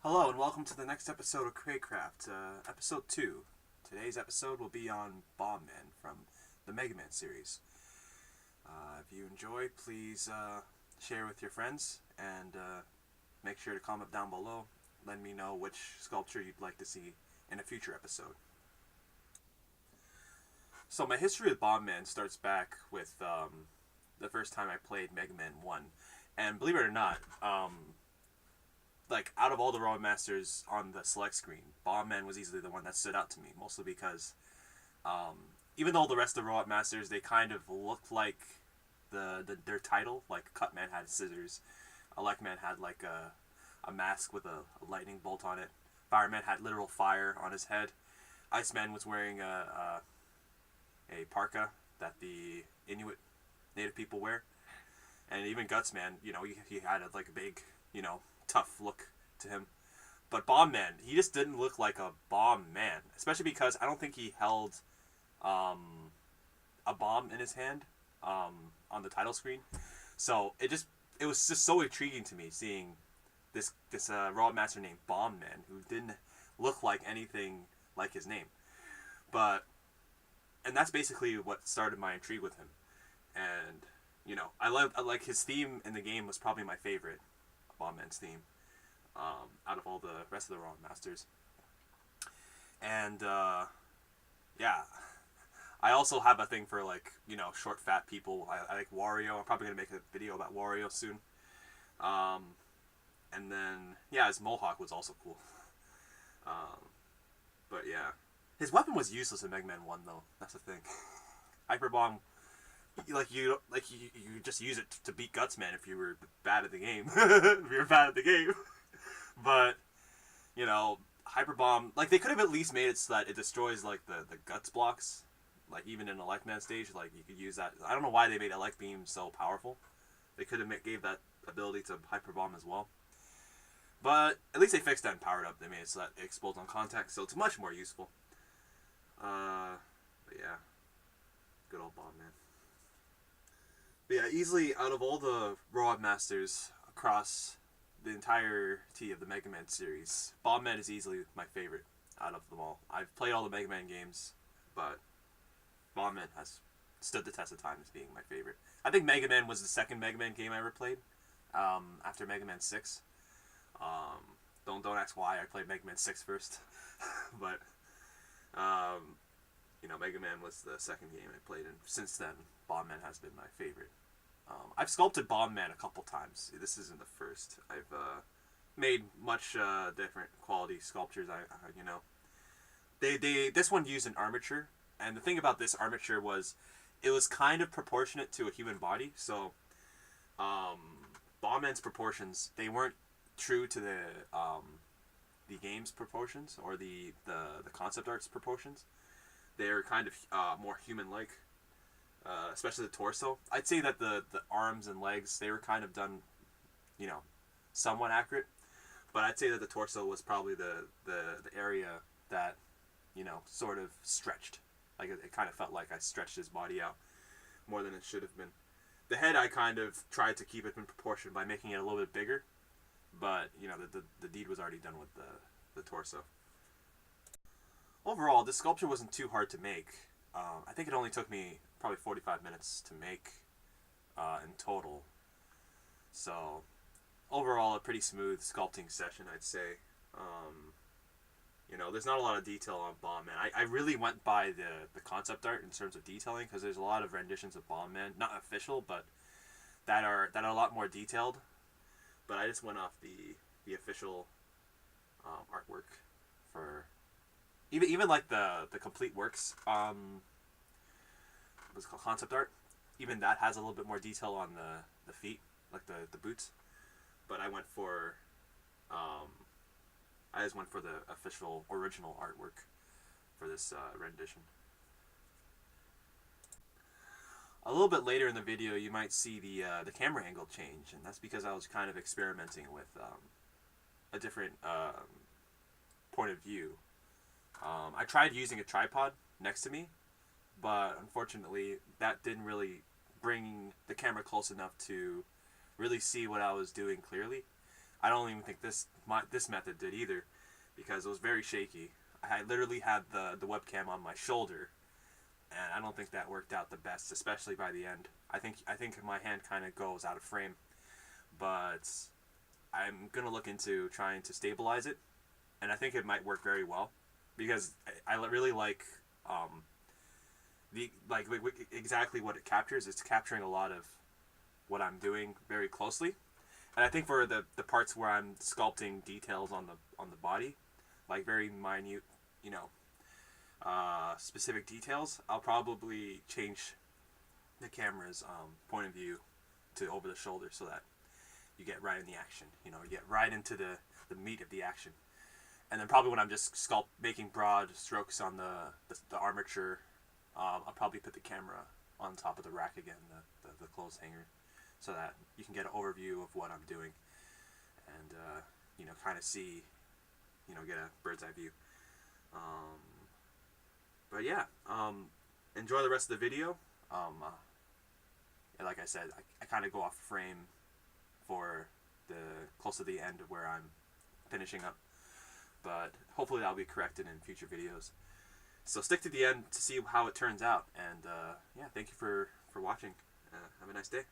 Hello and welcome to the next episode of Claycraft, episode 2. Today's episode will be on Bomb Man from the Mega Man series. If you enjoy, please share with your friends and make sure to comment down below. Let me know which sculpture you'd like to see in a future episode. So my history with Bomb Man starts back with the first time I played Mega Man 1. And believe it or not, like out of all the Robot Masters on the select screen, Bomb Man was easily the one that stood out to me, mostly because even though the rest of the Robot Masters, they kind of looked like their title, like Cutman had scissors, Electman had like a mask with a lightning bolt on it, Fireman had literal fire on his head, Iceman was wearing a parka that the Inuit native people wear, and even Gutsman, he had like a big, tough look to him. But Bomb Man, he just didn't look like a bomb man, especially because I don't think he held a bomb in his hand on the title screen. So it was just so intriguing to me seeing this Robot Master named Bomb Man who didn't look like anything like his name. And that's basically what started my intrigue with him. And I like his theme in the game was probably my favorite, Bomb Man's theme, out of all the rest of the Robot Masters. And yeah, I also have a thing for short fat people. I like Wario. I'm probably gonna make a video about Wario soon. And then yeah, his mohawk was also cool. But yeah, his weapon was useless in Mega Man 1 though. That's the thing. Hyper Bomb, you just use it to beat Gutsman if you were bad at the game. If you were bad at the game. But Hyper Bomb, they could have at least made it so that it destroys the guts blocks. Like even in Electman stage, you could use that. I don't know why they made Elect Beam so powerful. They could have gave that ability to Hyper Bomb as well. But at least they fixed that and powered up. They made it so that it explodes on contact, so it's much more useful. But yeah, good old Bomb Man. But yeah, easily out of all the Robot Masters across the entirety of the Mega Man series, Bomb Man is easily my favorite out of them all. I've played all the Mega Man games, but Bomb Man has stood the test of time as being my favorite. I think Mega Man was the second Mega Man game I ever played, after Mega Man 6. Don't ask why I played Mega Man 6 first, but Mega Man was the second game I played, and since then, Bomb Man has been my favorite. I've sculpted Bomb Man a couple times. This isn't the first. I've made much different quality sculptures. This one used an armature, and the thing about this armature was, it was kind of proportionate to a human body. So, Bomb Man's proportions, they weren't true to the game's proportions or the concept art's proportions. They're kind of more human-like, especially the torso. I'd say that the arms and legs, they were kind of done, somewhat accurate. But I'd say that the torso was probably the area that, sort of stretched. Like it kind of felt like I stretched his body out more than it should have been. The head, I kind of tried to keep it in proportion by making it a little bit bigger. But, the deed was already done with the torso. Overall, this sculpture wasn't too hard to make. I think it only took me probably 45 minutes to make in total. So, overall, a pretty smooth sculpting session, I'd say. There's not a lot of detail on Bomb Man. I really went by the concept art in terms of detailing, because there's a lot of renditions of Bomb Man, not official, but that are a lot more detailed. But I just went off the official artwork for even like the complete works. What's it called, concept art. Even that has a little bit more detail on the feet, like the boots. But I went for I just went for the official original artwork for this rendition. A little bit later in the video, you might see the camera angle change, and that's because I was kind of experimenting with a different point of view. I tried using a tripod next to me, but unfortunately, that didn't really bring the camera close enough to really see what I was doing clearly. I don't even think this method did either, because it was very shaky. I literally had the webcam on my shoulder, and I don't think that worked out the best, especially by the end. I think my hand kind of goes out of frame, but I'm gonna look into trying to stabilize it, and I think it might work very well, because I really like the exactly what it captures. It's capturing a lot of what I'm doing very closely, and I think for the parts where I'm sculpting details on the body, like very minute, you know, specific details, I'll probably change the camera's point of view to over the shoulder so that you get right in the action. You know, you get right into the meat of the action. And then probably when I'm just making broad strokes on the armature, I'll probably put the camera on top of the rack again, the clothes hanger, so that you can get an overview of what I'm doing, and you know, kind of see, you know, get a bird's eye view. But yeah, enjoy the rest of the video. Like I said, I kind of go off frame for the close to the end of where I'm finishing up, but hopefully that'll be corrected in future videos. So stick to the end to see how it turns out, and yeah, thank you for watching. Have a nice day.